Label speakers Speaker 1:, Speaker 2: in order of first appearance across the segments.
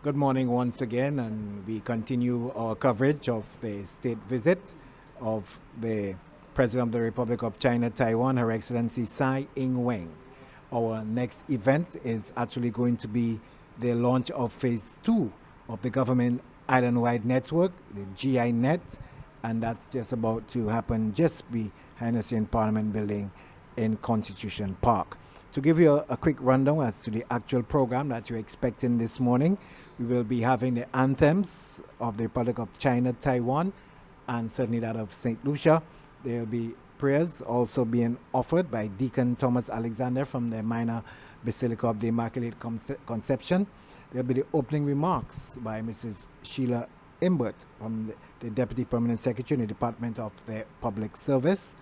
Speaker 1: Good morning once again, and we continue our coverage of the state visit of the President of the Republic of China, Taiwan, Her Excellency Tsai Ing-wen. Our next event is actually going to be the launch of phase 2 of the government island-wide network, the GINet, and that's just about to happen just behind us in Parliament Building in Constitution Park. To give you a quick rundown as to the actual program that you're expecting this morning, we will be having the anthems of the Republic of China, Taiwan, and certainly that of St. Lucia. There will be prayers also being offered by Deacon Thomas Alexander from the Minor Basilica of the Immaculate Conception. There will be the opening remarks by Mrs. Sheila Imbert from the Deputy Permanent Secretary in the Department of the Public Service.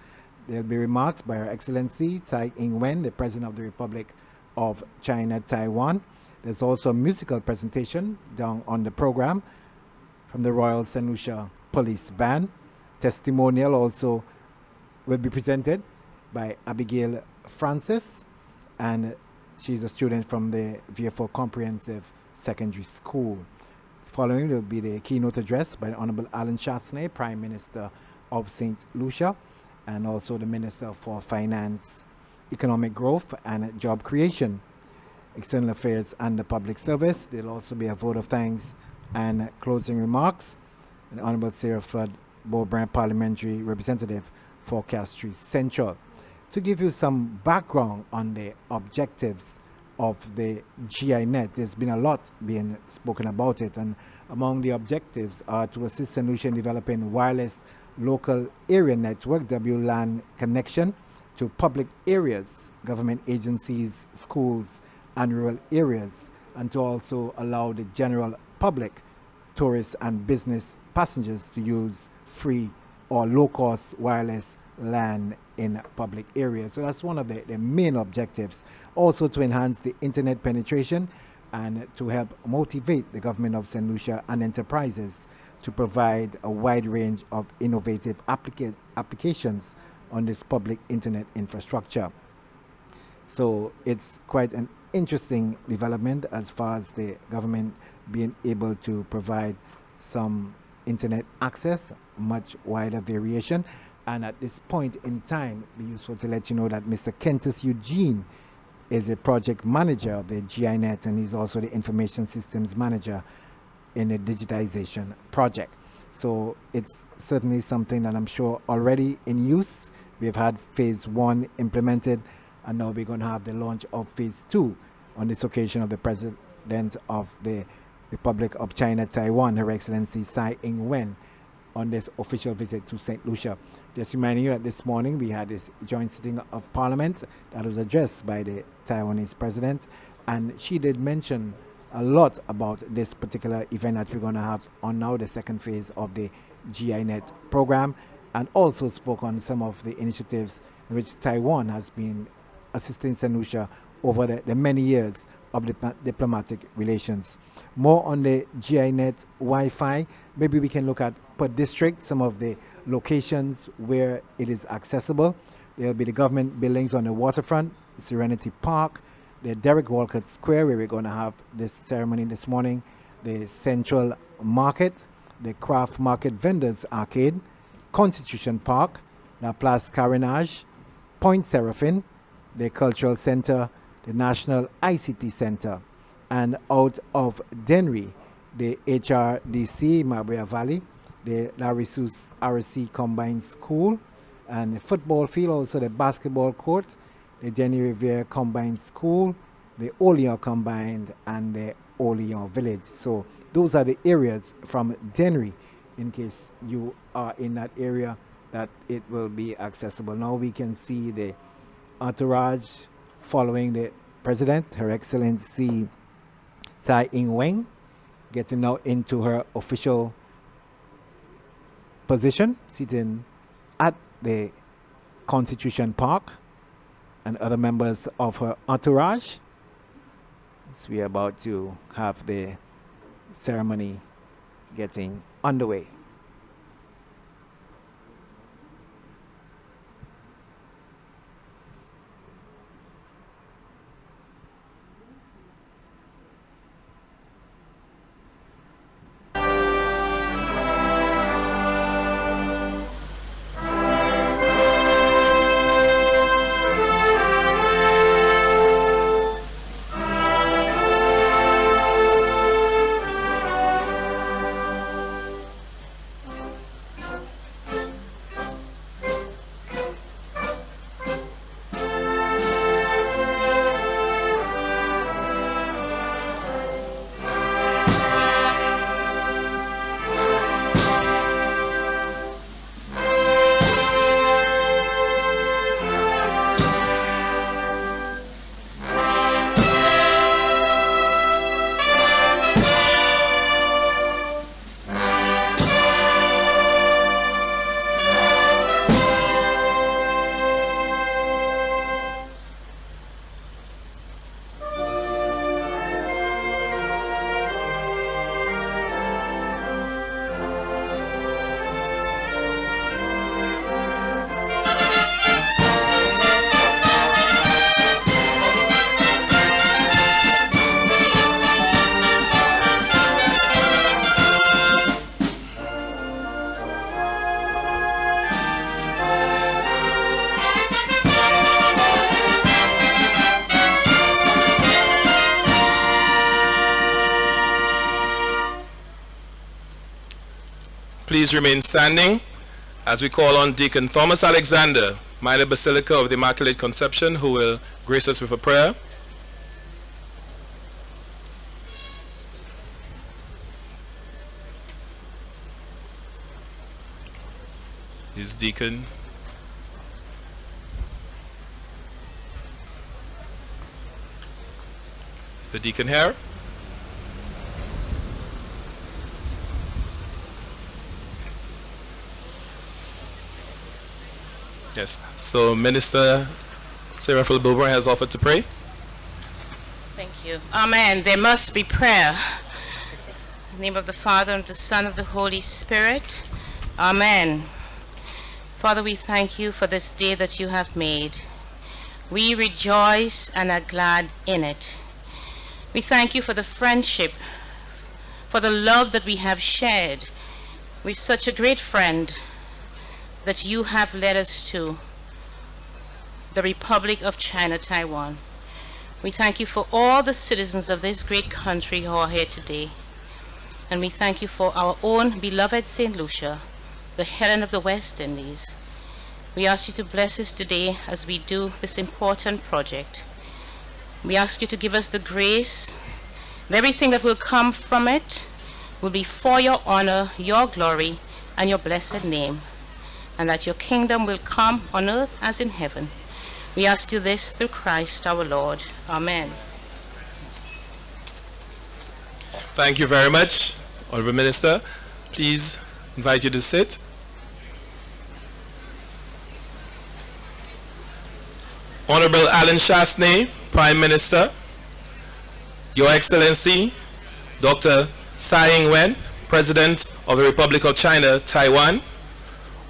Speaker 1: There will be remarks by Her Excellency Tsai Ing-wen, the President of the Republic of China, Taiwan. There's also a musical presentation down on the program from the Royal St. Lucia Police Band. Testimonial also will be presented by Abigail Francis, and she's a student from the VFO Comprehensive Secondary School. Following will be the keynote address by the Honorable Alan Chasney, Prime Minister of St. Lucia, and also the Minister for Finance, Economic Growth and Job Creation, External Affairs and the Public Service. There'll also be a vote of thanks and closing remarks. The Honorable Sarah Flood Beaubrun, Parliamentary Representative for Castries Central. To give you some background on the objectives of the GINet, there's been a lot being spoken about it, and among the objectives are to assist St. Lucia in developing wireless local area network, WLAN connection to public areas, government agencies, schools, and rural areas, and to also allow the general public, tourists and business passengers to use free or low-cost wireless LAN in public areas. So that's one of the main objectives. Also to enhance the internet penetration and to help motivate the government of St. Lucia and enterprises to provide a wide range of innovative applications on this public internet infrastructure. So it's quite an interesting development as far as the government being able to provide some internet access, much wider variation. And at this point in time, it'd be useful to let you know that Mr. Kentus Eugene is a project manager of the GINet, and he's also the information systems manager in a digitization project. So it's certainly something that I'm sure already in use. We've had phase 1 implemented, and now we're going to have the launch of phase 2 on this occasion of the President of the Republic of China, Taiwan, Her Excellency Tsai Ing-wen, on this official visit to St. Lucia. Just reminding you that this morning we had this joint sitting of Parliament that was addressed by the Taiwanese President, and she did mention a lot about this particular event that we're going to have on now, the second phase of the GINet program, and also spoke on some of the initiatives in which Taiwan has been assisting St. Lucia over the many years of diplomatic relations. More on the GINet Wi-Fi. Maybe we can look at per district some of the locations where it is accessible. There'll be the government buildings on the waterfront, Serenity Park, the Derek Walcott Square, where we're going to have this ceremony this morning, the Central Market, the Craft Market Vendors Arcade, Constitution Park, La Place Carénage, Point Seraphine, the Cultural Center, the National ICT Center, and out of Dennery, the HRDC Marbella Valley, the Larry Seuss RC Combined School, and the football field, also the basketball court, the Jenny Revere Combined School, the Oleon Combined, and the Oleon Village. So those are the areas from Dennery, in case you are in that area, that it will be accessible. Now we can see the entourage following the President, Her Excellency Tsai Ing-wen, getting now into her official position, sitting at the Constitution Park, and other members of her entourage. So we are about to have the ceremony getting underway.
Speaker 2: please remain standing as we call on Deacon Thomas Alexander, Minor Basilica of the Immaculate Conception, who will grace us with a prayer. His deacon. Is the deacon here? Yes. So Minister Sarah Fulbobra has offered to pray.
Speaker 3: Thank you. Amen. There must be prayer. In the name of the Father, and of the Son, and of the Holy Spirit. Amen. Father, we thank you for this day that you have made. We rejoice and are glad in it. We thank you for the friendship, for the love that we have shared with such a great friend that you have led us to, the Republic of China, Taiwan. We thank you for all the citizens of this great country who are here today. And we thank you for our own beloved St. Lucia, the Helen of the West Indies. We ask you to bless us today as we do this important project. We ask you to give us the grace, and everything that will come from it will be for your honor, your glory, and your blessed name, and that your kingdom will come on earth as in heaven. We ask you this through Christ our Lord. Amen.
Speaker 2: Thank you very much, Honorable Minister. Please invite you to sit. Honorable Alan Chasney, Prime Minister. Your Excellency, Dr. Tsai Ing-wen, President of the Republic of China, Taiwan.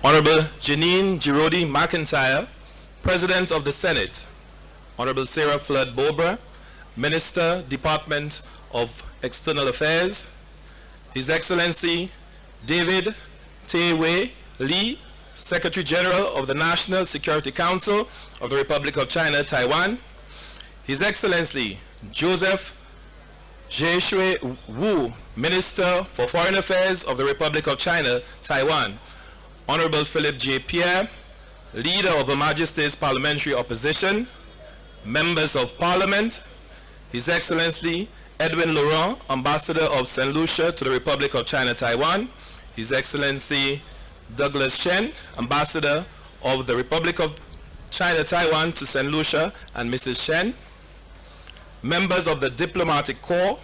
Speaker 2: Honorable Janine Girodi McIntyre, President of the Senate. Honorable Sarah Flood Bobra, Minister, Department of External Affairs. His Excellency David Tae-wei Lee, Secretary General of the National Security Council of the Republic of China, Taiwan. His Excellency Joseph Zhe-shui Wu, Minister for Foreign Affairs of the Republic of China, Taiwan. Honorable Philip J. Pierre, Leader of Her Majesty's Parliamentary Opposition. Members of Parliament. His Excellency Edwin Laurent, Ambassador of St. Lucia to the Republic of China, Taiwan. His Excellency Douglas Shen, Ambassador of the Republic of China, Taiwan to St. Lucia, and Mrs. Shen. Members of the Diplomatic Corps,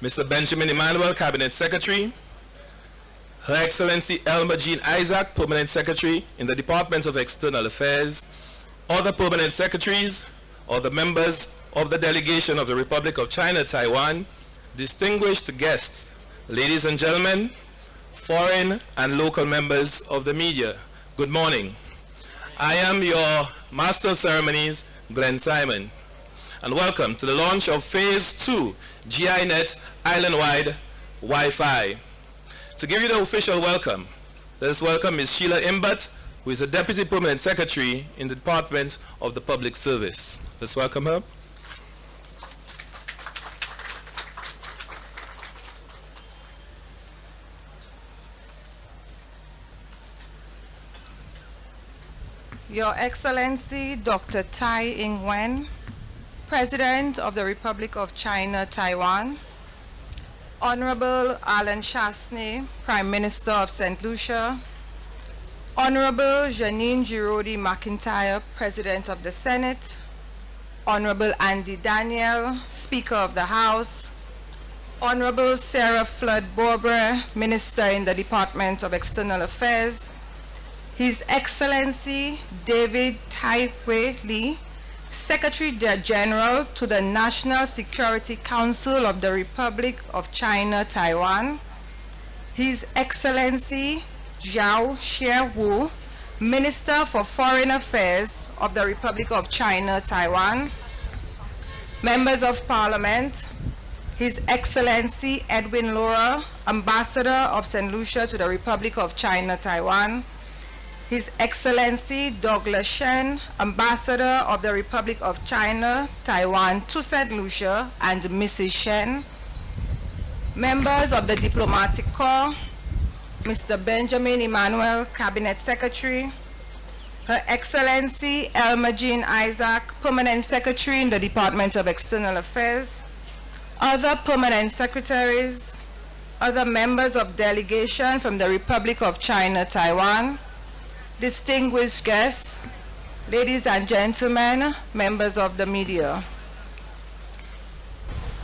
Speaker 2: Mr. Benjamin Emmanuel, Cabinet Secretary. Her Excellency Elmer Jean Isaac, Permanent Secretary in the Department of External Affairs. Other Permanent Secretaries, or the members of the delegation of the Republic of China, Taiwan, distinguished guests, ladies and gentlemen, foreign and local members of the media, good morning. I am your Master of Ceremonies, Glenn Simon, and welcome to the launch of Phase 2 GINet Island-wide Wi-Fi. To give you the official welcome, let us welcome Ms. Sheila Imbat, who is a Deputy Permanent Secretary in the Department of the Public Service. Let's welcome her.
Speaker 4: Your Excellency Dr. Tsai Ing-wen, President of the Republic of China, Taiwan. Honorable Alan Chasney, Prime Minister of St. Lucia. Honorable Janine Girodi McIntyre, President of the Senate. Honorable Andy Daniel, Speaker of the House. Honorable Sarah Flood Bobra, Minister in the Department of External Affairs. His Excellency David Tae-wei Lee, Secretary General to the National Security Council of the Republic of China, Taiwan. His Excellency Zhao Xie-wu, Minister for Foreign Affairs of the Republic of China, Taiwan. Members of Parliament, His Excellency Edwin Laura, Ambassador of St. Lucia to the Republic of China, Taiwan. His Excellency Douglas Shen, Ambassador of the Republic of China, Taiwan to St. Lucia, and Mrs. Shen. Members of the Diplomatic Corps, Mr. Benjamin Emmanuel, Cabinet Secretary, Her Excellency Elma Jean Isaac, Permanent Secretary in the Department of External Affairs, other permanent secretaries, other members of delegation from the Republic of China, Taiwan, distinguished guests, ladies and gentlemen, members of the media.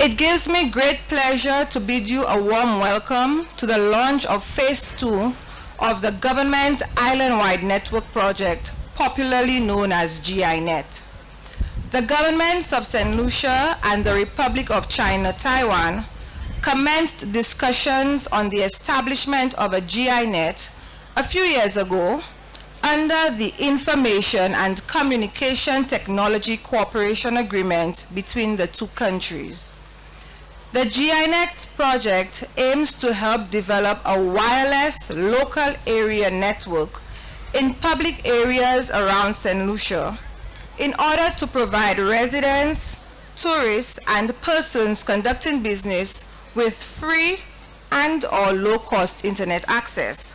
Speaker 4: It gives me great pleasure to bid you a warm welcome to the launch of Phase 2 of the Government Island-Wide Network Project, popularly known as GINET. The governments of St. Lucia and the Republic of China, Taiwan, commenced discussions on the establishment of a GINET a few years ago under the Information and Communication Technology Cooperation Agreement between the two countries. The GINET project aims to help develop a wireless local area network in public areas around St. Lucia in order to provide residents, tourists, and persons conducting business with free and/or low-cost internet access.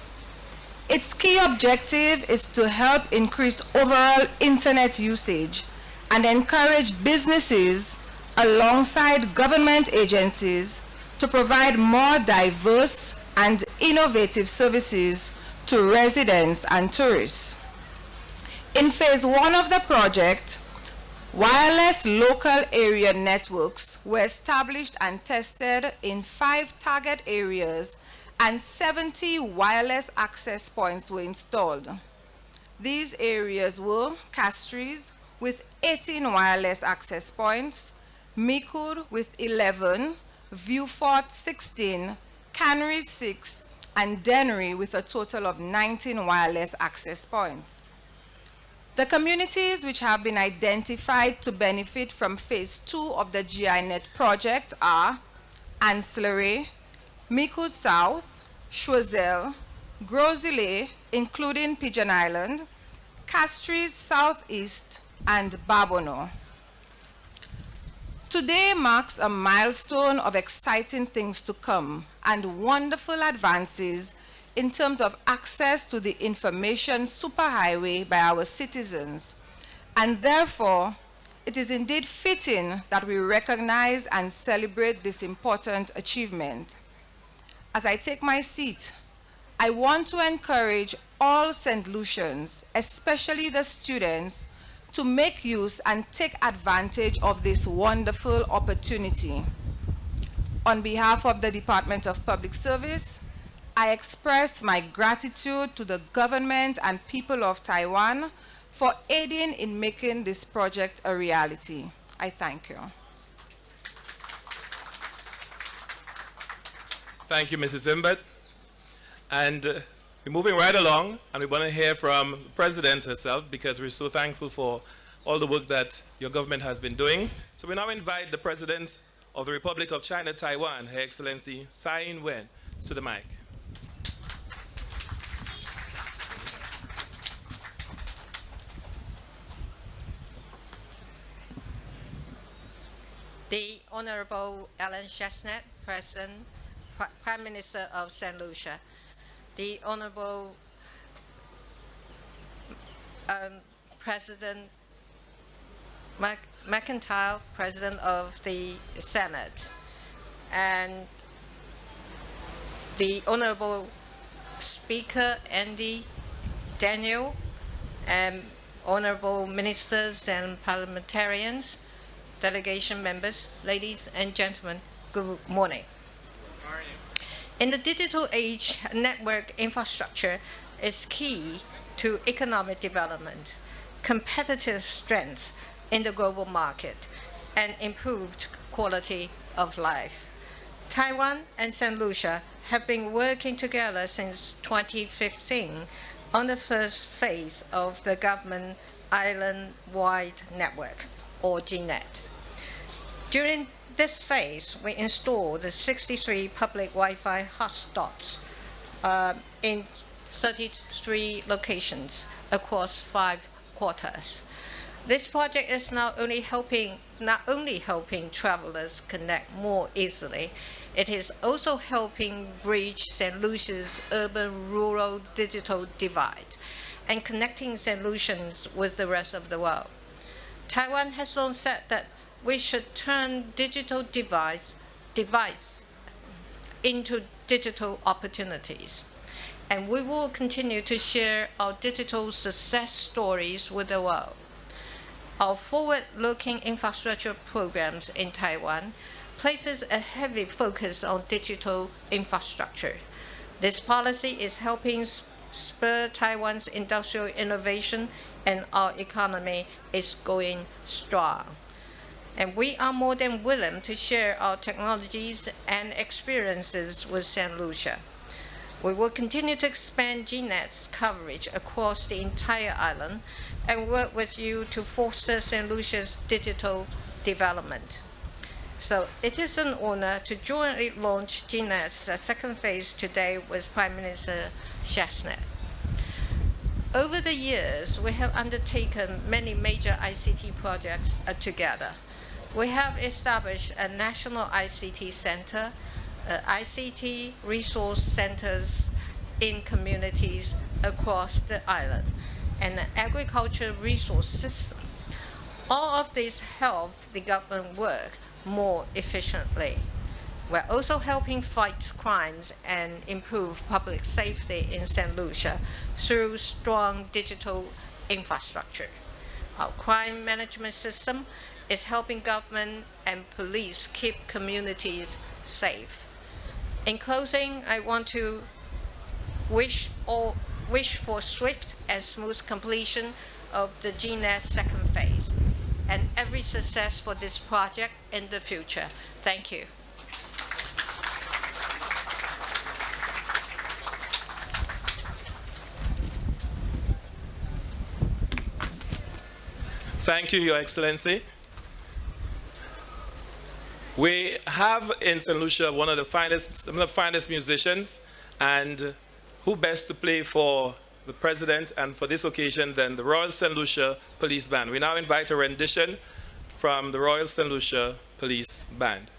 Speaker 4: Its key objective is to help increase overall internet usage and encourage businesses alongside government agencies to provide more diverse and innovative services to residents and tourists. In Phase 1 of the project, wireless local area networks were established and tested in 5 target areas and 70 wireless access points were installed. These areas were Castries with 18 wireless access points, Mikud with 11, Viewfort 16, Canary 6, and Dennery with a total of 19 wireless access points. The communities which have been identified to benefit from Phase 2 of the GINET project are Ancillary, Mikud South, Choiseul, Gros-Islet, including Pigeon Island, Castries Southeast, and Babono. Today marks a milestone of exciting things to come and wonderful advances in terms of access to the information superhighway by our citizens, and therefore it is indeed fitting that we recognize and celebrate this important achievement. As I take my seat, I want to encourage all St. Lucians, especially the students, to make use and take advantage of this wonderful opportunity. On behalf of the Department of Public Service, I express my gratitude to the government and people of Taiwan for aiding in making this project a reality. I thank you.
Speaker 2: Thank you, Mrs. Zimbet. And we're moving right along, and we want to hear from the President herself because we're so thankful for all the work that your government has been doing. So we now invite the President of the Republic of China, Taiwan, Her Excellency Tsai Ing-wen, to the mic.
Speaker 5: The Honorable Alan Chestnut, Prime Minister of St. Lucia, the Honorable President McIntyre, President of the Senate, and the Honorable Speaker Andy Daniel, and Honorable Ministers and Parliamentarians, delegation members, ladies and gentlemen, good morning.
Speaker 2: Good morning.
Speaker 5: In the digital age, network infrastructure is key to economic development, competitive strength in the global market, and improved quality of life. Taiwan and St. Lucia have been working together since 2015 on the first phase of the Government Island-Wide Network, or GNET. During this phase, we installed the 63 public Wi-Fi hotspots in 33 locations across 5 quarters. This project is not only helping travelers connect more easily, It is also helping bridge St. Lucia's urban-rural digital divide and connecting St. Lucians with the rest of the world. Taiwan has long said that we should turn digital divides into digital opportunities. And we will continue to share our digital success stories with the world. Our forward-looking infrastructure programs in Taiwan places a heavy focus on digital infrastructure. This policy is helping spur Taiwan's industrial innovation, and our economy is going strong. And we are more than willing to share our technologies and experiences with St. Lucia. We will continue to expand GNet's coverage across the entire island and work with you to foster St. Lucia's digital development. So it is an honor to jointly launch GNet's second phase today with Prime Minister Chasnet. Over the years, we have undertaken many major ICT projects together. We have established a national ICT center, ICT resource centers in communities across the island, and an agriculture resource system. All of these help the government work more efficiently. We're also helping fight crimes and improve public safety in St. Lucia through strong digital infrastructure. Our crime management system is helping government and police keep communities safe. In closing, I want to wish for swift and smooth completion of the GNet second phase and every success for this project in the future. Thank you.
Speaker 2: Thank you, Your Excellency. We have in St. Lucia some of the finest musicians, and who best to play for the President and for this occasion than the Royal St. Lucia Police Band. We now invite a rendition from the Royal St. Lucia Police Band.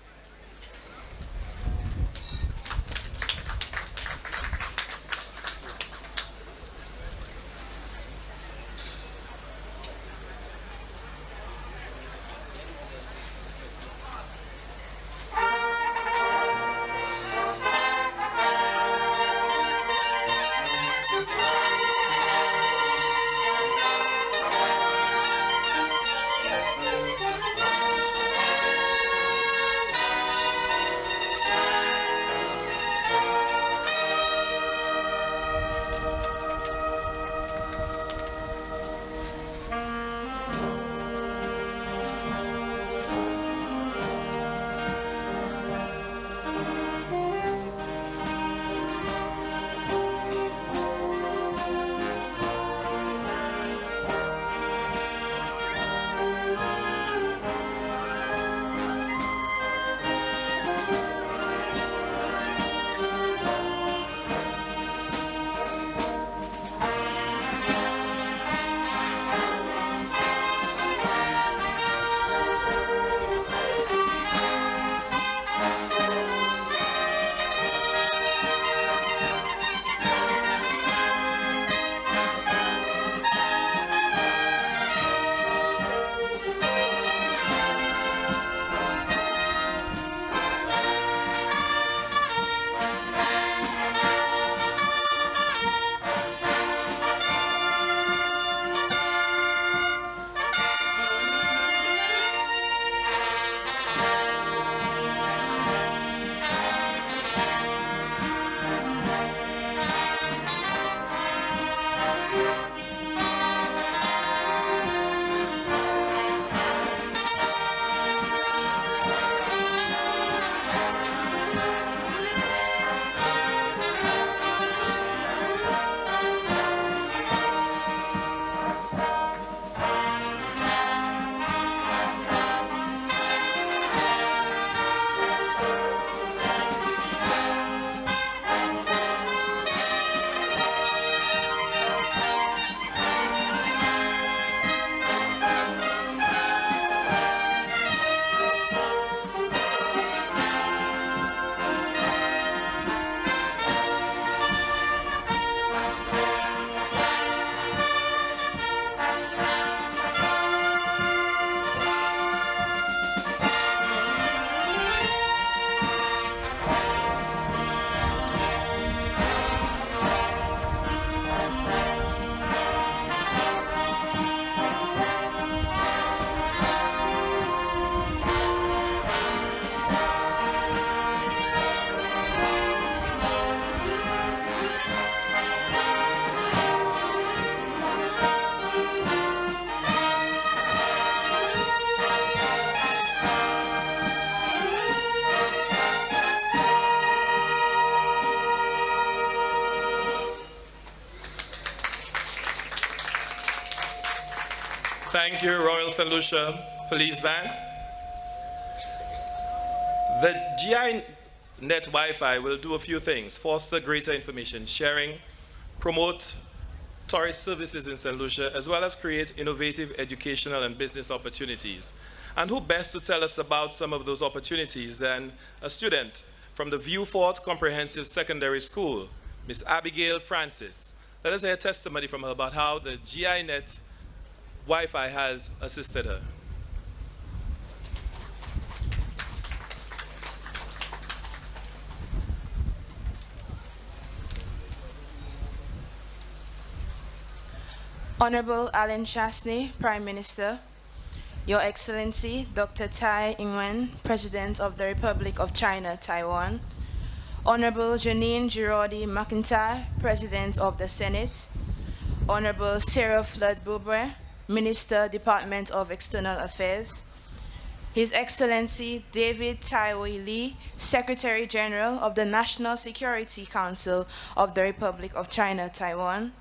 Speaker 2: Thank you, Royal St. Lucia Police Band. The GI Net Wi-Fi will do a few things: foster greater information sharing, promote tourist services in St. Lucia, as well as create innovative educational and business opportunities. And who best to tell us about some of those opportunities than a student from the Viewfort Comprehensive Secondary School, Miss Abigail Francis. Let us hear a testimony from her about how the GINet Wi-Fi has assisted her.
Speaker 6: Honorable Alan Chasney, Prime Minister, Your Excellency Dr. Tsai Ing-wen, President of the Republic of China, Taiwan, Honorable Janine Girardi McIntyre, President of the Senate, Honorable Sarah Flood-Bobre, Minister, Department of External Affairs, His Excellency David Taiwei Lee, Secretary General of the National Security Council of the Republic of China, Taiwan,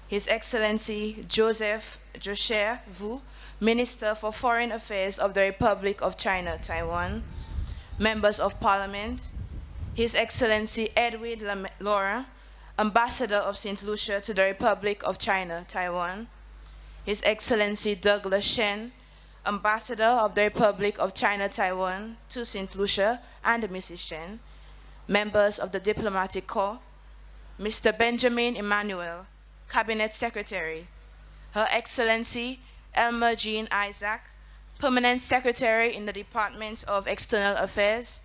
Speaker 6: His Excellency Joseph Jocher Vu, Minister for Foreign Affairs of the Republic of China, Taiwan, Members of Parliament, His Excellency Edward Laura, Ambassador of St. Lucia to the Republic of China, Taiwan, His Excellency Douglas Shen, Ambassador of the Republic of China, Taiwan to St. Lucia and Mrs. Shen, members of the Diplomatic Corps, Mr. Benjamin Emmanuel, Cabinet Secretary, Her Excellency Elmer Jean Isaac, Permanent Secretary in the Department of External Affairs,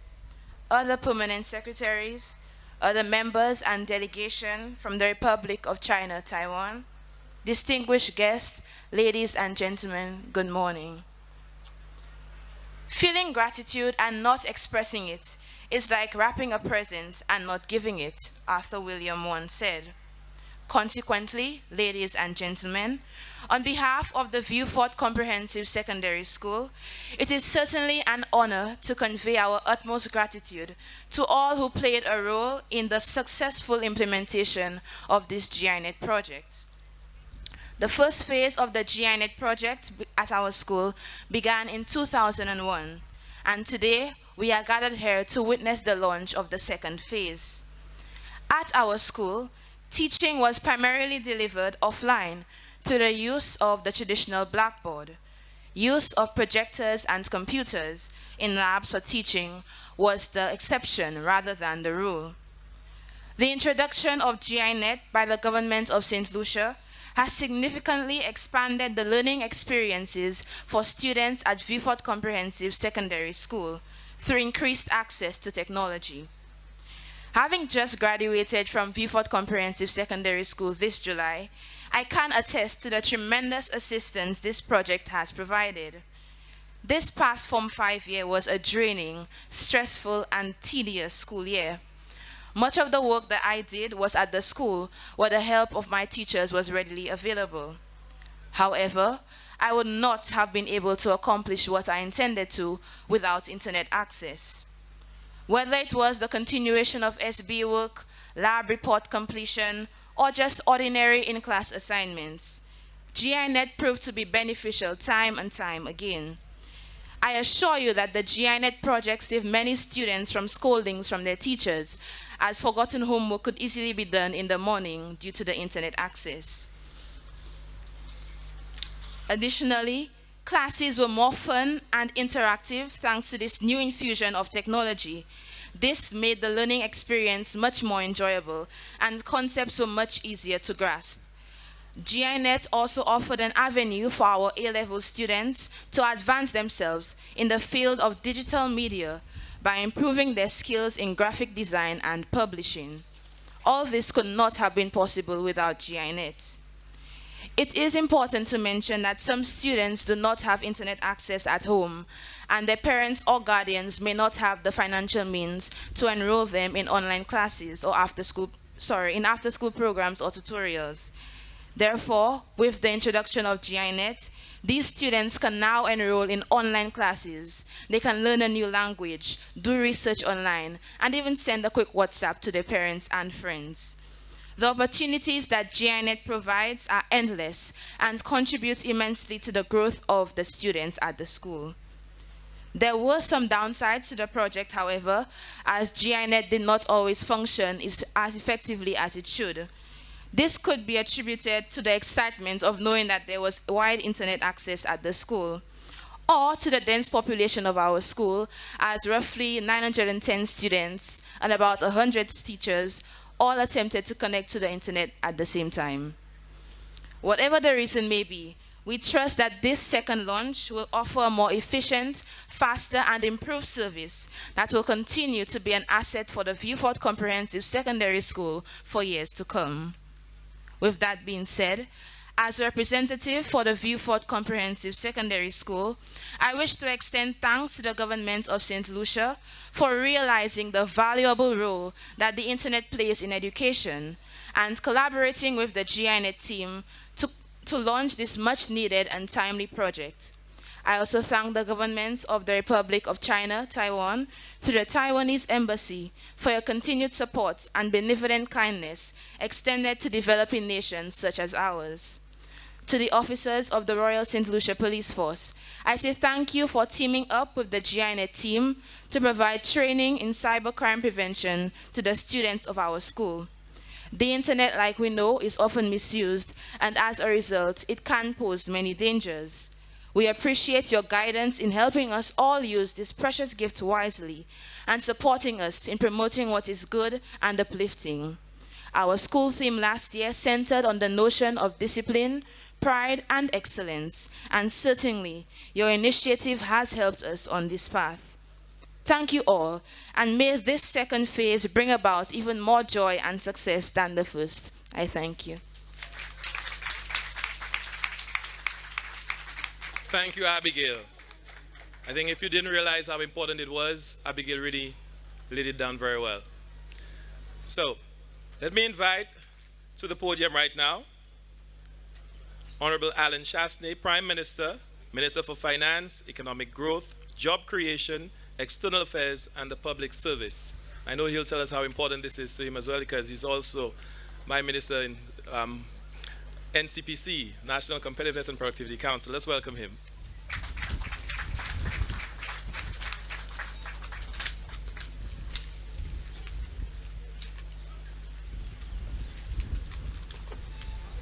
Speaker 6: other permanent secretaries, other members and delegation from the Republic of China, Taiwan, distinguished guests, ladies and gentlemen, good morning. Feeling gratitude and not expressing it is like wrapping a present and not giving it, Arthur William once said. Consequently, ladies and gentlemen, on behalf of the Viewfort Comprehensive Secondary School, it is certainly an honor to convey our utmost gratitude to all who played a role in the successful implementation of this GINet project. The first phase of the GINet project at our school began in 2001, and today we are gathered here to witness the launch of the second phase. At our school, teaching was primarily delivered offline through the use of the traditional blackboard. Use of projectors and computers in labs for teaching was the exception rather than the rule. The introduction of GINet by the government of St. Lucia has significantly expanded the learning experiences for students at Viewfort Comprehensive Secondary School through increased access to technology. Having just graduated from Viewfort Comprehensive Secondary School this July, I can attest to the tremendous assistance this project has provided. This past Form 5 year was a draining, stressful, and tedious school year. Much of the work that I did was at the school where the help of my teachers was readily available. However, I would not have been able to accomplish what I intended to without internet access. Whether it was the continuation of SB work, lab report completion, or just ordinary in-class assignments, GINet proved to be beneficial time and time again. I assure you that the GINet project saved many students from scoldings from their teachers, as forgotten homework could easily be done in the morning due to the internet access. Additionally, classes were more fun and interactive thanks to this new infusion of technology. This made the learning experience much more enjoyable, and concepts were much easier to grasp. GINet also offered an avenue for our A-level students to advance themselves in the field of digital media by improving their skills in graphic design and publishing. All this could not have been possible without GINet. It is important to mention that some students do not have internet access at home, and their parents or guardians may not have the financial means to enroll them in online classes or after-school programs or tutorials. Therefore, with the introduction of GINet, these students can now enroll in online classes. They can learn a new language, do research online, and even send a quick WhatsApp to their parents and friends. The opportunities that GINET provides are endless and contribute immensely to the growth of the students at the school. There were some downsides to the project, however, as GINET did not always function as effectively as it should. This could be attributed to the excitement of knowing that there was wide internet access at the school, or to the dense population of our school, as roughly 910 students and about 100 teachers all attempted to connect to the internet at the same time. Whatever the reason may be, we trust that this second launch will offer a more efficient, faster, and improved service that will continue to be an asset for the Vieux-Fort Comprehensive Secondary School for years to come. With that being said, as a representative for the Vieux-Fort Comprehensive Secondary School, I wish to extend thanks to the government of St. Lucia for realizing the valuable role that the internet plays in education and collaborating with the GINET team to launch this much-needed and timely project. I also thank the government of the Republic of China, Taiwan, through the Taiwanese Embassy for your continued support and benevolent kindness extended to developing nations such as ours. To the officers of the Royal St. Lucia Police Force, I say thank you for teaming up with the GINET team to provide training in cybercrime prevention to the students of our school. The internet, like we know, is often misused, and as a result, it can pose many dangers. We appreciate your guidance in helping us all use this precious gift wisely and supporting us in promoting what is good and uplifting. Our school theme last year centered on the notion of discipline, pride, and excellence, and certainly your initiative has helped us on this path. Thank you all, and may this second phase bring about even more joy and success than the first. I thank you.
Speaker 2: Thank you, Abigail. I think if you didn't realize how important it was, Abigail really laid it down very well. So, let me invite to the podium right now Honorable Alan Chastney, Prime Minister, Minister for Finance, Economic Growth, Job Creation, External Affairs, and the Public Service. I know he'll tell us how important this is to him as well, because he's also my minister in NCPC, National Competitiveness and Productivity Council. Let's welcome him.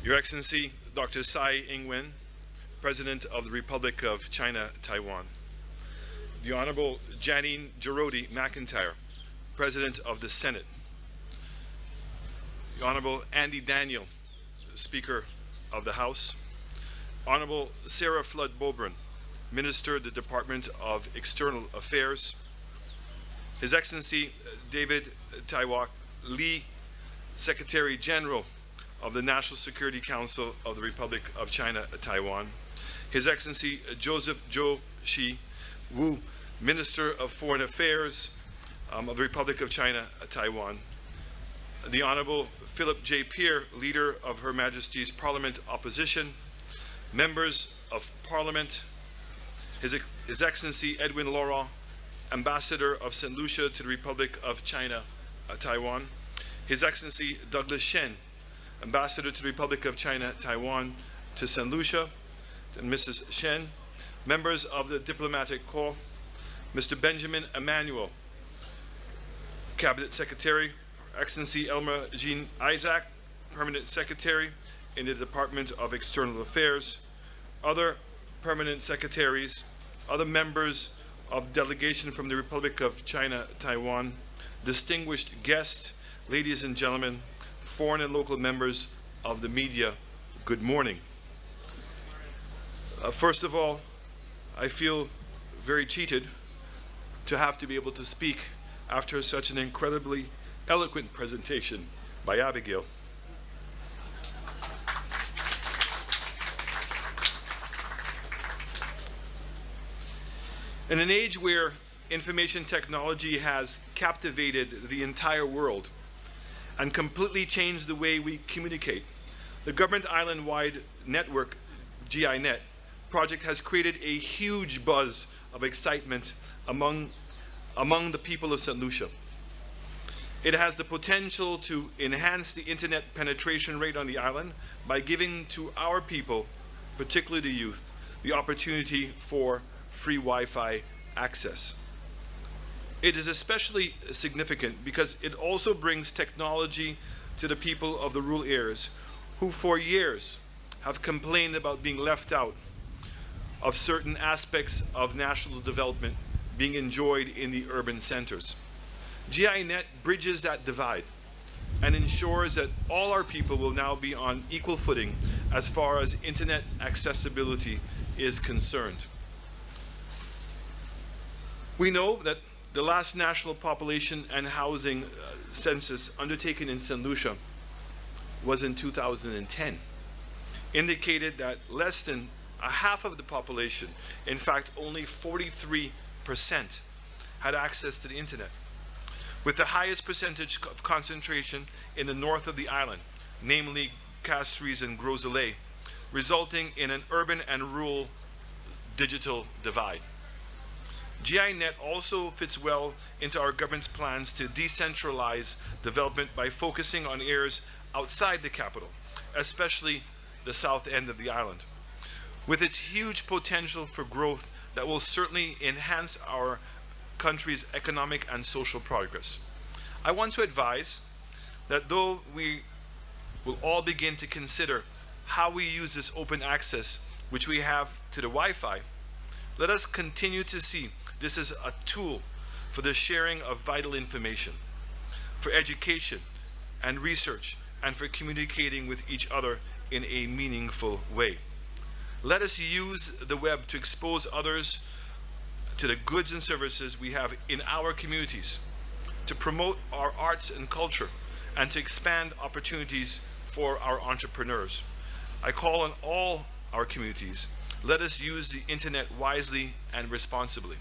Speaker 7: Your Excellency, Dr. Tsai Ing-wen, President of the Republic of China, Taiwan. The Honorable Janine Jarodi McIntyre, President of the Senate. The Honorable Andy Daniel, Speaker of the House. Honorable Sarah Flood Bobrin, Minister of the Department of External Affairs. His Excellency David Taiwak Lee, Secretary General of the National Security Council of the Republic of China, Taiwan. His Excellency Joseph Zhou Shi Wu, Minister of Foreign Affairs of the Republic of China, Taiwan. The Honorable Philip J. Pierre, Leader of Her Majesty's Parliament Opposition. Members of Parliament. His Excellency Edwin Laurent, Ambassador of St. Lucia to the Republic of China, Taiwan. His Excellency Douglas Shen, Ambassador to the Republic of China, Taiwan, to St. Lucia, and Mrs. Shen. Members of the Diplomatic Corps, Mr. Benjamin Emmanuel, Cabinet Secretary, Excellency Elmer Jean Isaac, Permanent Secretary in the Department of External Affairs, other permanent secretaries, other members of delegation from the Republic of China, Taiwan, distinguished guests, ladies and gentlemen, foreign and local members of the media, good morning. First of all, I feel very cheated to have to be able to speak after such an incredibly eloquent presentation by Abigail. In an age where information technology has captivated the entire world and completely changed the way we communicate, the Government Island-wide network, GINET, project has created a huge buzz of excitement among the people of St. Lucia. It has the potential to enhance the internet penetration rate on the island by giving to our people, particularly the youth, the opportunity for free Wi-Fi access. It is especially significant because it also brings technology to the people of the rural areas who for years have complained about being left out of certain aspects of national development being enjoyed in the urban centers. GINet bridges that divide and ensures that all our people will now be on equal footing as far as internet accessibility is concerned. We know that the last national population and housing census undertaken in St. Lucia was in 2010, indicated that less than a half of the population, in fact only 43%, had access to the internet, with the highest percentage of concentration in the north of the island, namely Castries and Gros Islet, resulting in an urban and rural digital divide. GINet also fits well into our government's plans to decentralize development by focusing on areas outside the capital, especially the south end of the island, with its huge potential for growth that will certainly enhance our country's economic and social progress. I want to advise that though we will all begin to consider how we use this open access which we have to the Wi-Fi, let us continue to see this as a tool for the sharing of vital information, for education and research, and for communicating with each other in a meaningful way. Let us use the web to expose others to the goods and services we have in our communities, to promote our arts and culture, and to expand opportunities for our entrepreneurs. I call on all our communities, let us use the internet wisely and responsibly.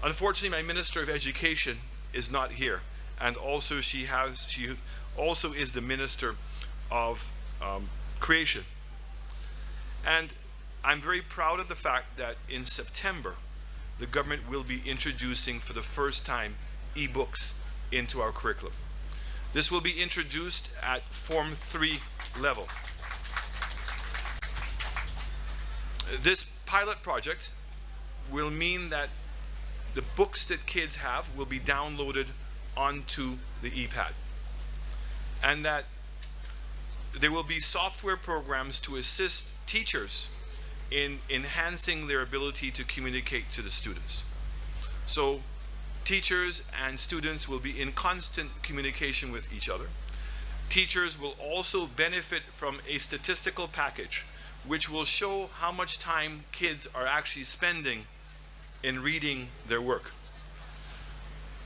Speaker 7: Unfortunately, my Minister of Education is not here, and also she also is the Minister of Creation. And I'm very proud of the fact that in September, the government will be introducing for the first time e-books into our curriculum. This will be introduced at Form 3 level. This pilot project will mean that the books that kids have will be downloaded onto the ePad, and that there will be software programs to assist teachers in enhancing their ability to communicate to the students. So teachers and students will be in constant communication with each other. Teachers will also benefit from a statistical package which will show how much time kids are actually spending in reading their work.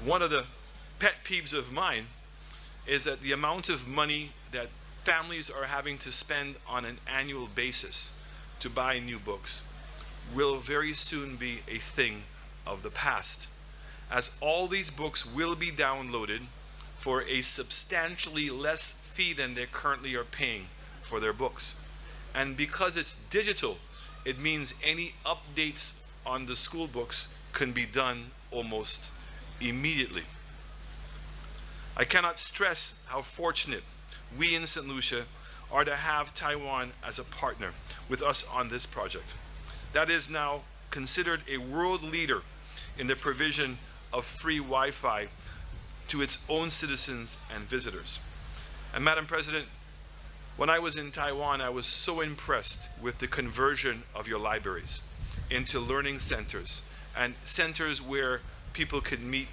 Speaker 7: One of the pet peeves of mine is that the amount of money that families are having to spend on an annual basis to buy new books will very soon be a thing of the past, as all these books will be downloaded for a substantially less fee than they currently are paying for their books. And because it's digital, it means any updates on the school books can be done almost immediately. I cannot stress how fortunate we in St. Lucia are to have Taiwan as a partner with us on this project. That is now considered a world leader in the provision of free Wi-Fi to its own citizens and visitors. And Madam President, when I was in Taiwan, I was so impressed with the conversion of your libraries into learning centers, and centers where people could meet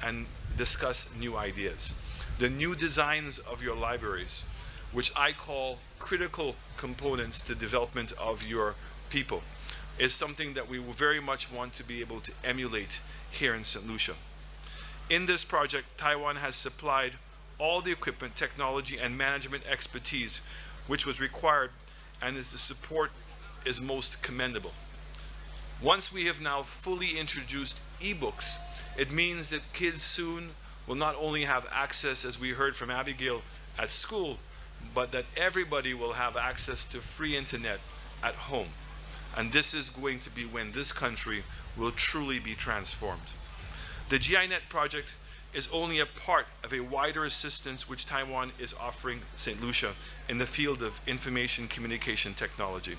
Speaker 7: and discuss new ideas. The new designs of your libraries, which I call critical components to development of your people, is something that we very much want to be able to emulate here in St. Lucia. In this project, Taiwan has supplied all the equipment, technology, and management expertise which was required, and the support is most commendable. Once we have now fully introduced e-books, it means that kids soon will not only have access, as we heard from Abigail, at school, but that everybody will have access to free internet at home. And this is going to be when this country will truly be transformed. The GINet project is only a part of a wider assistance which Taiwan is offering St. Lucia in the field of information communication technology.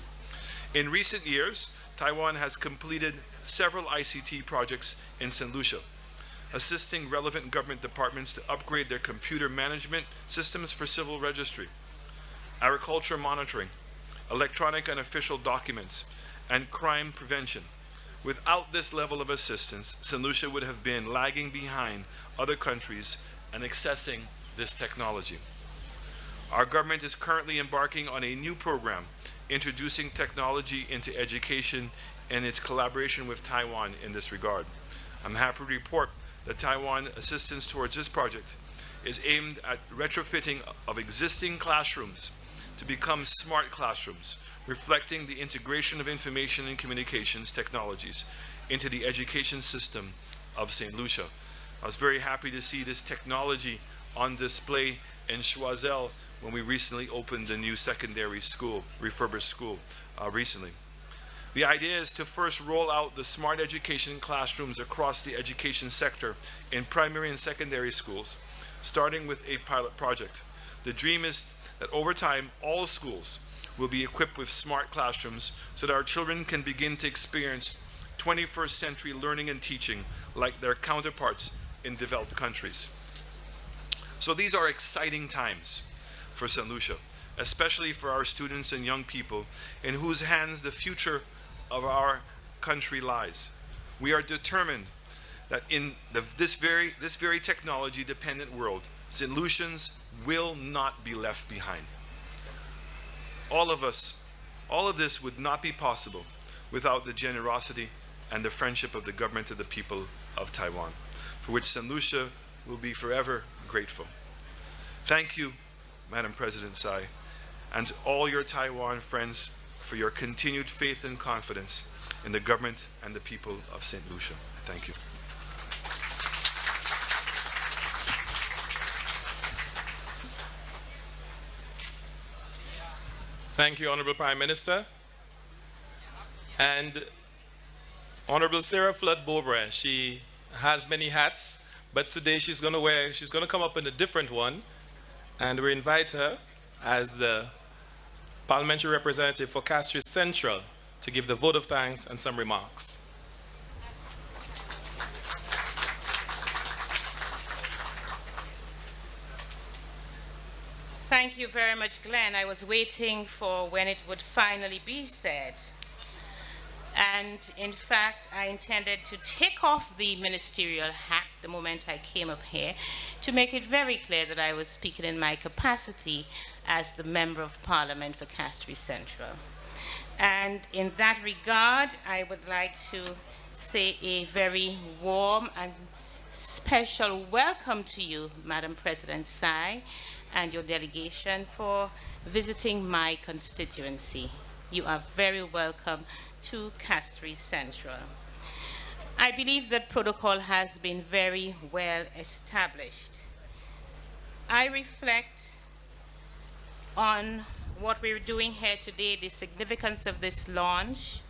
Speaker 7: In recent years, Taiwan has completed several ICT projects in St. Lucia, assisting relevant government departments to upgrade their computer management systems for civil registry, agriculture monitoring, electronic and official documents, and crime prevention. Without this level of assistance, St. Lucia would have been lagging behind other countries and accessing this technology. Our government is currently embarking on a new program introducing technology into education and its collaboration with Taiwan in this regard. I'm happy to report that Taiwan assistance towards this project is aimed at retrofitting of existing classrooms to become smart classrooms, reflecting the integration of information and communications technologies into the education system of St. Lucia. I was very happy to see this technology on display in Choiseul when we recently opened the new secondary school, refurbished school recently. The idea is to first roll out the smart education classrooms across the education sector in primary and secondary schools, starting with a pilot project. The dream is that over time, all schools will be equipped with smart classrooms so that our children can begin to experience 21st century learning and teaching like their counterparts in developed countries. So these are exciting times for St. Lucia, especially for our students and young people in whose hands the future of our country lies. We are determined that in this very technology-dependent world, St. Lucians will not be left behind. All of this would not be possible without the generosity and the friendship of the government of the people of Taiwan, for which St. Lucia will be forever grateful. Thank you, Madam President Tsai, and to all your Taiwan friends for your continued faith and confidence in the government and the people of St. Lucia. Thank you.
Speaker 2: Thank you, Honorable Prime Minister. And Honorable Sarah Flood-Bowbray, she has many hats, but today she's going to come up in a different one, and we invite her as the parliamentary representative for Castries Central to give the vote of thanks and some remarks.
Speaker 3: Thank you very much, Glenn. I was waiting for when it would finally be said. And in fact, I intended to take off the ministerial hat the moment I came up here to make it very clear that I was speaking in my capacity as the Member of Parliament for Castries Central. And in that regard, I would like to say a very warm and special welcome to you, Madam President Tsai, and your delegation for visiting my constituency. You are very welcome to Castries Central. I believe that protocol has been very well established. I reflect on what we're doing here today, the significance of this launch.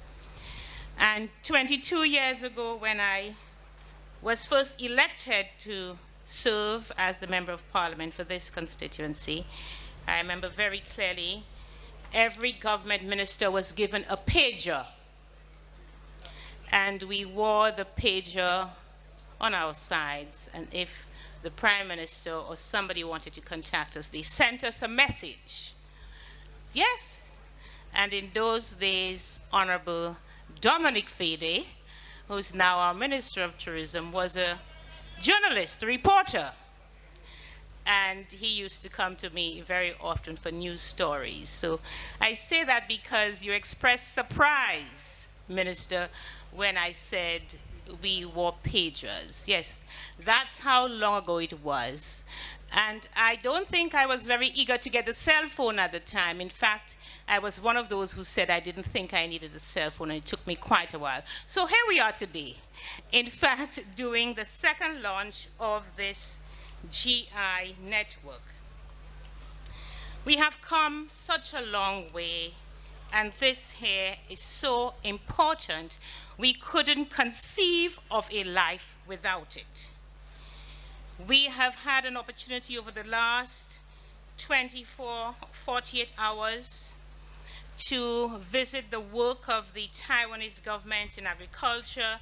Speaker 3: And 22 years ago, when I was first elected to serve as the Member of Parliament for this constituency, I remember very clearly every government minister was given a pager, and we wore the pager on our sides, and if the Prime Minister or somebody wanted to contact us, they sent us a message. Yes, and in those days, Honorable Dominic Fede, who's now our Minister of Tourism, was a journalist, a reporter. And he used to come to me very often for news stories. So I say that because you expressed surprise, Minister, when I said we wore pagers. Yes, that's how long ago it was. And I don't think I was very eager to get a cell phone at the time. In fact, I was one of those who said I didn't think I needed a cell phone, and it took me quite a while. So here we are today. In fact, doing the second launch of this GI network. We have come such a long way, and this here is so important. We couldn't conceive of a life without it. We have had an opportunity over the last 48 hours to visit the work of the Taiwanese government in agriculture,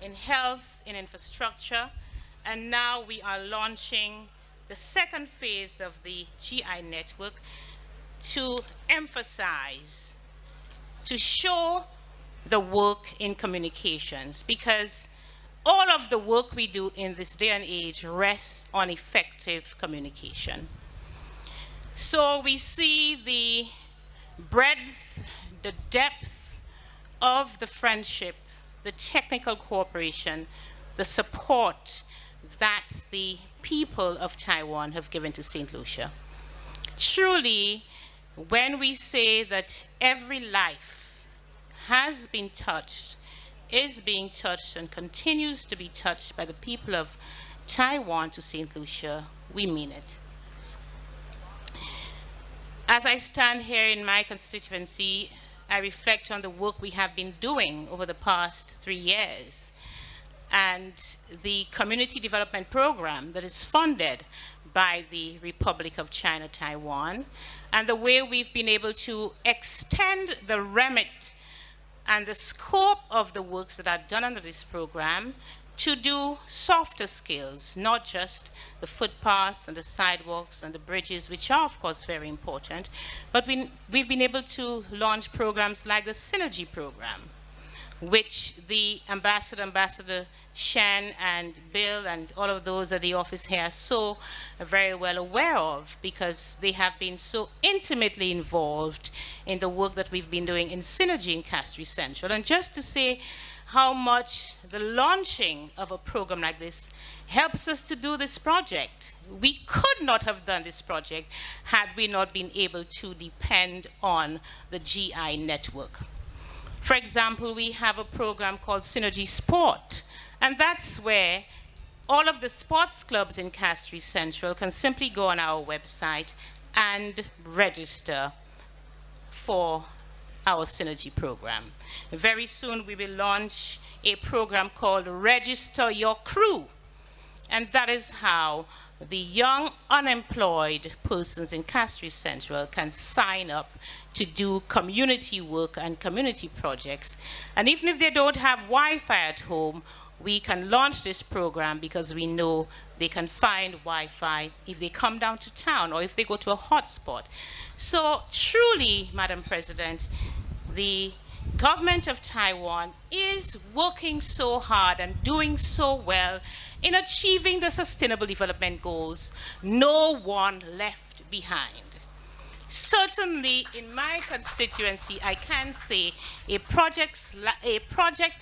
Speaker 3: in health, in infrastructure, and now we are launching the second phase of the GI network to emphasize, to show the work in communications, because all of the work we do in this day and age rests on effective communication. So we see the breadth, the depth of the friendship, the technical cooperation, the support that the people of Taiwan have given to St. Lucia. Truly, when we say that every life has been touched, is being touched, and continues to be touched by the people of Taiwan to St. Lucia, we mean it. As I stand here in my constituency, I reflect on the work we have been doing over the past 3 years and the community development program that is funded by the Republic of China, Taiwan, and the way we've been able to extend the remit and the scope of the works that are done under this program to do softer skills, not just the footpaths and the sidewalks and the bridges, which are of course very important, but we've been able to launch programs like the Synergy program, which the Ambassador Shen and Bill and all of those at the office here are so very well aware of, because they have been so intimately involved in the work that we've been doing in Synergy in Castries Central. And just to say how much the launching of a program like this helps us to do this project. We could not have done this project had we not been able to depend on the GI network. For example, we have a program called Synergy Sport, and that's where all of the sports clubs in Castries Central can simply go on our website and register for our Synergy program. Very soon we will launch a program called Register Your Crew, and that is how the young unemployed persons in Castries Central can sign up to do community work and community projects. And even if they don't have Wi-Fi at home, we can launch this program because we know they can find Wi-Fi if they come down to town or if they go to a hotspot. So truly, Madam President, the government of Taiwan is working so hard and doing so well in achieving the Sustainable Development Goals. No one left behind. Certainly in my constituency, I can say a project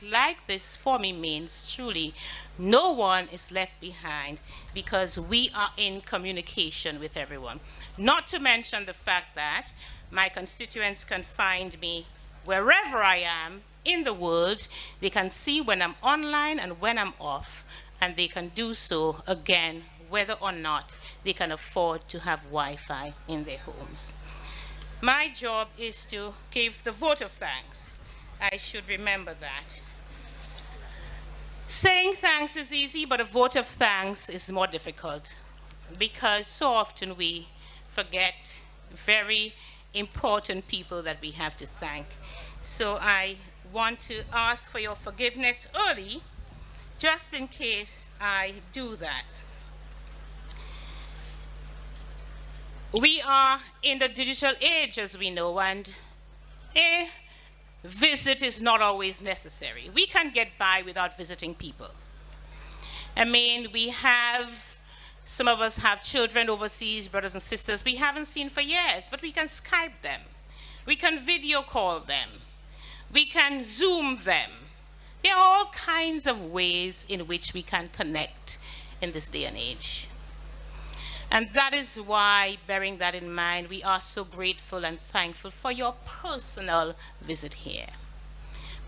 Speaker 3: like this for me means truly no one is left behind, because we are in communication with everyone. Not to mention the fact that my constituents can find me wherever I am in the world. They can see when I'm online and when I'm off, and they can do so again whether or not they can afford to have Wi-Fi in their homes. My job is to give the vote of thanks. I should remember that. Saying thanks is easy, but a vote of thanks is more difficult, because so often we forget very important people that we have to thank. So I want to ask for your forgiveness early, just in case I do that. We are in the digital age, as we know, and a visit is not always necessary. We can get by without visiting people. I mean, some of us have children overseas, brothers and sisters we haven't seen for years, but we can Skype them. We can video call them. We can Zoom them. There are all kinds of ways in which we can connect in this day and age. And that is why, bearing that in mind, we are so grateful and thankful for your personal visit here,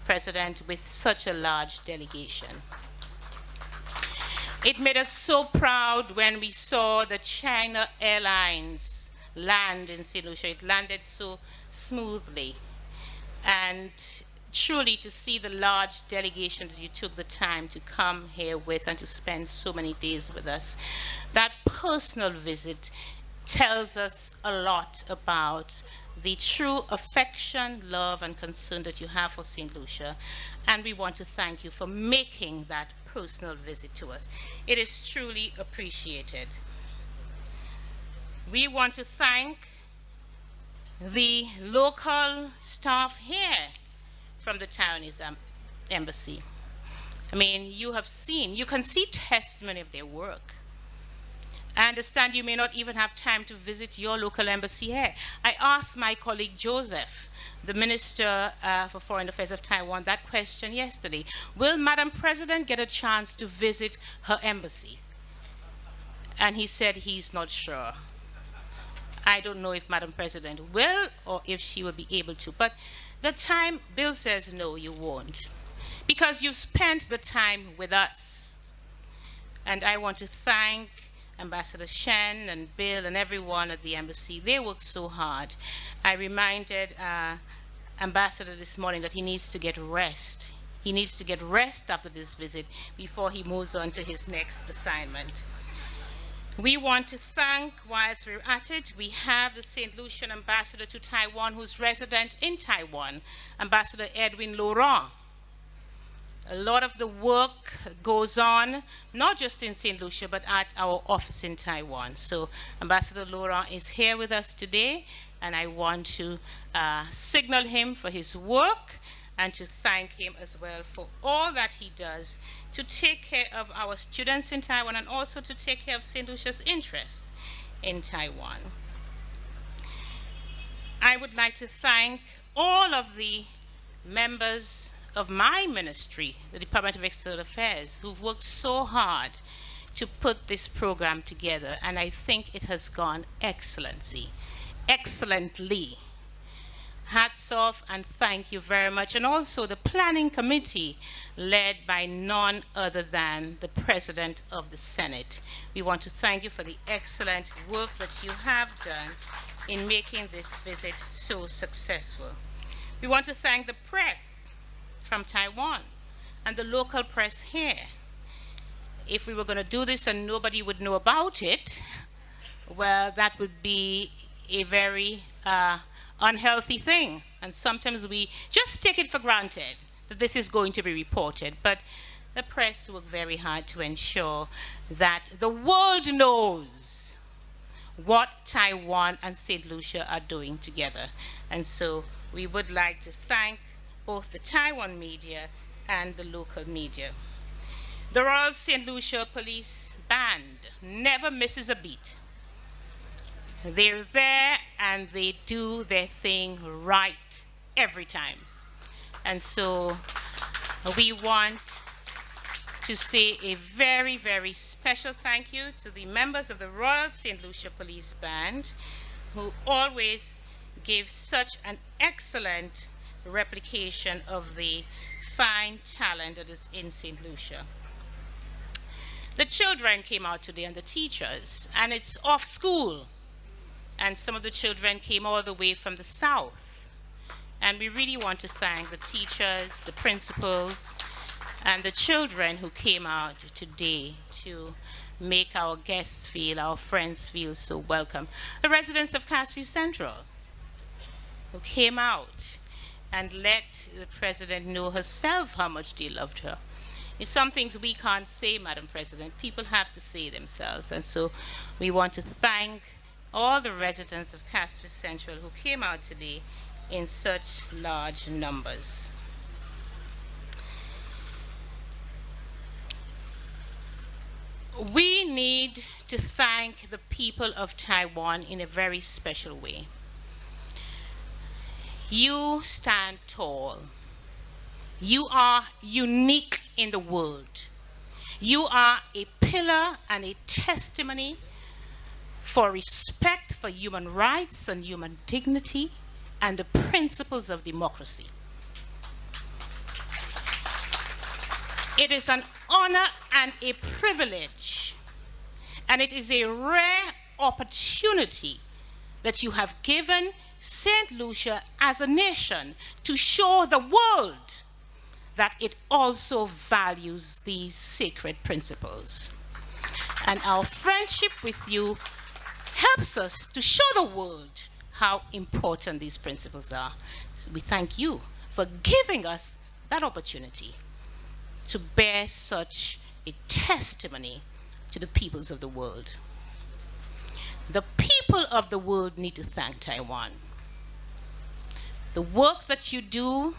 Speaker 3: President, with such a large delegation. It made us so proud when we saw the China Airlines land in St. Lucia. It landed so smoothly. And truly to see the large delegation that you took the time to come here with and to spend so many days with us. That personal visit tells us a lot about the true affection, love, and concern that you have for St. Lucia. And we want to thank you for making that personal visit to us. It is truly appreciated. We want to thank the local staff here from the Taiwanese embassy. I mean, you can see testimony of their work. I understand you may not even have time to visit your local embassy here. I asked my colleague Joseph, the Minister for Foreign Affairs of Taiwan, that question yesterday. Will Madam President get a chance to visit her embassy? And he said he's not sure. I don't know if Madam President will or if she will be able to. But the time, Bill says, no, you won't. Because you've spent the time with us. And I want to thank Ambassador Shen and Bill and everyone at the embassy. They worked so hard. I reminded Ambassador this morning that he needs to get rest. He needs to get rest after this visit before he moves on to his next assignment. We want to thank, whilst we're at it, we have the St. Lucian ambassador to Taiwan who's resident in Taiwan, Ambassador Edwin Laurent. A lot of the work goes on, not just in St. Lucia, but at our office in Taiwan. So Ambassador Laurent is here with us today, and I want to signal him for his work and to thank him as well for all that he does to take care of our students in Taiwan and also to take care of St. Lucia's interests in Taiwan. I would like to thank all of the members of my ministry, the Department of External Affairs, who've worked so hard to put this program together, and I think it has gone excellently. Hats off and thank you very much. And also the planning committee led by none other than the President of the Senate. We want to thank you for the excellent work that you have done in making this visit so successful. We want to thank the press from Taiwan and the local press here. If we were going to do this and nobody would know about it, well, that would be a very unhealthy thing. And sometimes we just take it for granted that this is going to be reported. But the press work very hard to ensure that the world knows what Taiwan and St. Lucia are doing together. And so we would like to thank both the Taiwan media and the local media. The Royal St. Lucia Police Band never misses a beat. They're there and they do their thing right every time. And so we want to say a very, very special thank you to the members of the Royal St. Lucia Police Band who always give such an excellent replication of the fine talent that is in St. Lucia. The children came out today and the teachers, and it's off school. And some of the children came all the way from the south. And we really want to thank the teachers, the principals, and the children who came out today to make our guests feel, our friends feel so welcome. The residents of Castview Central who came out and let the President know herself how much they loved her. It's some things we can't say, Madam President. People have to say themselves. And so we want to thank all the residents of Castview Central who came out today in such large numbers. We need to thank the people of Taiwan in a very special way. You stand tall. You are unique in the world. You are a pillar and a testimony for respect for human rights and human dignity and the principles of democracy. It is an honor and a privilege, and it is a rare opportunity that you have given St. Lucia as a nation to show the world that it also values these sacred principles. And our friendship with you helps us to show the world how important these principles are. So we thank you for giving us that opportunity to bear such a testimony to the peoples of the world. The people of the world need to thank Taiwan. The work that you do,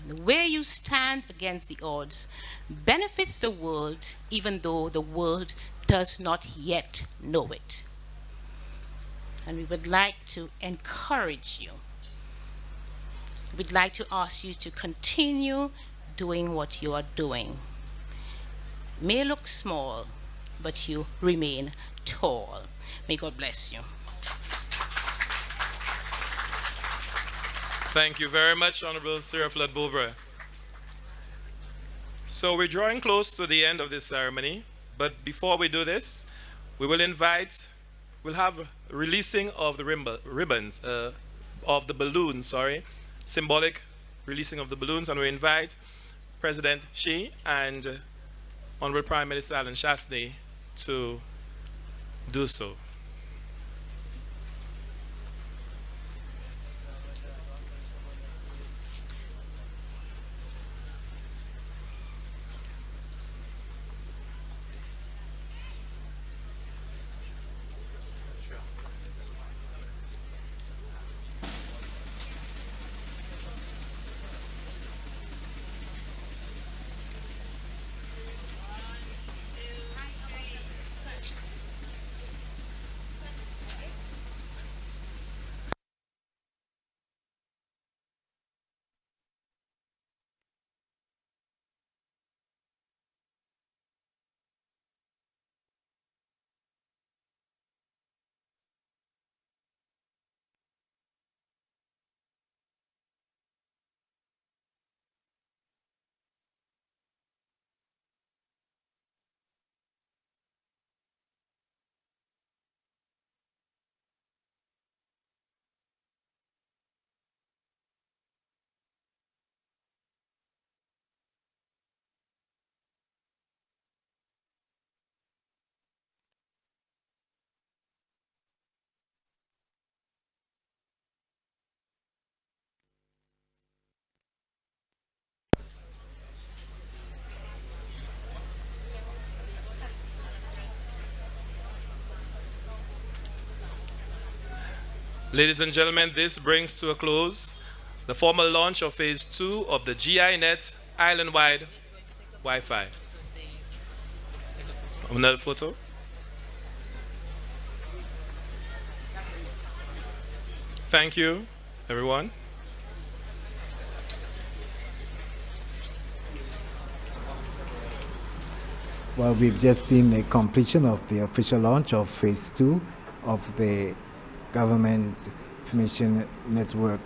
Speaker 3: the way you stand against the odds, benefits the world, even though the world does not yet know it. And we would like to encourage you. We'd like to ask you to continue doing what you are doing. It may look small, but you remain tall. May God bless you.
Speaker 2: Thank you very much, Honorable Sarah Flood-Bobra. So we're drawing close to the end of this ceremony, but before we do this, we'll have a releasing of the ribbons, of the balloons, sorry, symbolic releasing of the balloons, and we invite President Xi and Honorable Prime Minister Alan Shastney to do so. Ladies and gentlemen, this brings to a close the formal launch of Phase 2 of the GINet island-wide Wi-Fi. Another photo. Thank you, everyone.
Speaker 1: Well, we've just seen the completion of the official launch of Phase 2 of the Government Information Network,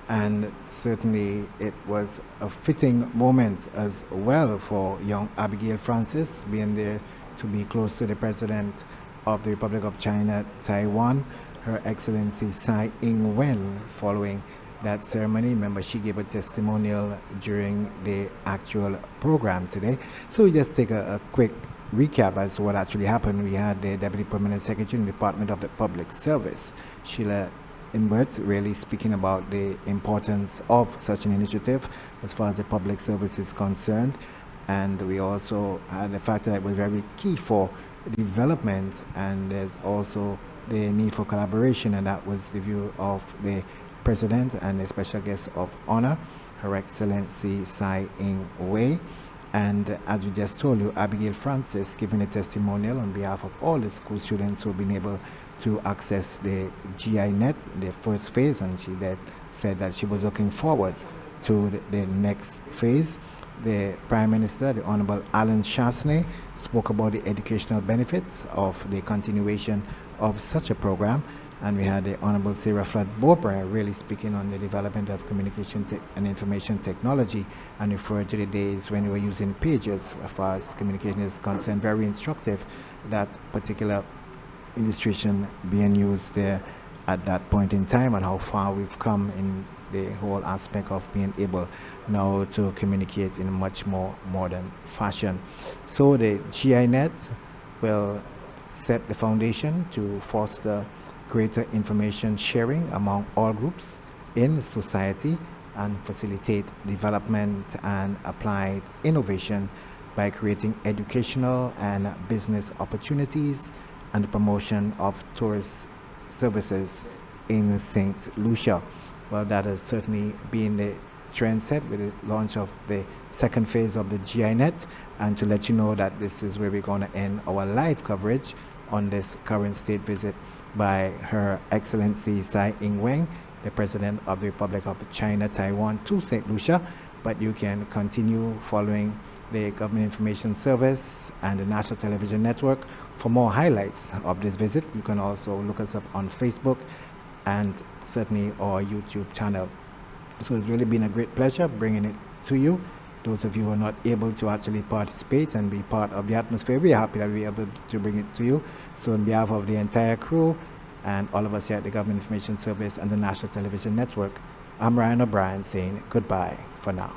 Speaker 1: and certainly it was a fitting moment as well for young Abigail Francis being there to be close to the President of the Republic of China, Taiwan, Her Excellency Tsai Ing-wen. Following that ceremony, remember, she gave a testimonial during the actual program today. So we just take a quick recap as to what actually happened. We had the Deputy Permanent Secretary in the Department of the Public Service, Sheila Imbert, really speaking about the importance of such an initiative as far as the public service is concerned. And we also had the fact that it was very key for development, and there's also the need for collaboration, and that was the view of the President and the special guest of honor, Her Excellency Tsai Ing-wen. And as we just told you, Abigail Francis giving a testimonial on behalf of all the school students who have been able to access the GINet, the first phase, and she said that she was looking forward to the next phase. The Prime Minister, the Honorable Alan Shastney, spoke about the educational benefits of the continuation of such a program. And we had the Honorable Sarah Flood-Bobra really speaking on the development of communication and information technology, and referred to the days when we were using pages as far as communication is concerned. Very instructive, that particular illustration being used there at that point in time, and how far we've come in the whole aspect of being able now to communicate in a much more modern fashion. So the GINet will set the foundation to foster greater information sharing among all groups in society and facilitate development and applied innovation by creating educational and business opportunities and the promotion of tourist services in St. Lucia. Well, that has certainly been the trend set with the launch of the second phase of the GINet, and to let you know that this is where we're going to end our live coverage on this current state visit by Her Excellency Tsai Ing-wen, the President of the Republic of China, Taiwan, to St. Lucia. But you can continue following the Government Information Service and the National Television Network for more highlights of this visit. You can also look us up on Facebook and certainly our YouTube channel. So it's really been a great pleasure bringing it to you. Those of you who are not able to actually participate and be part of the atmosphere, we are happy that we are able to bring it to you. So on behalf of the entire crew and all of us here at the Government Information Service and the National Television Network, I'm Ryan O'Brien saying goodbye for now.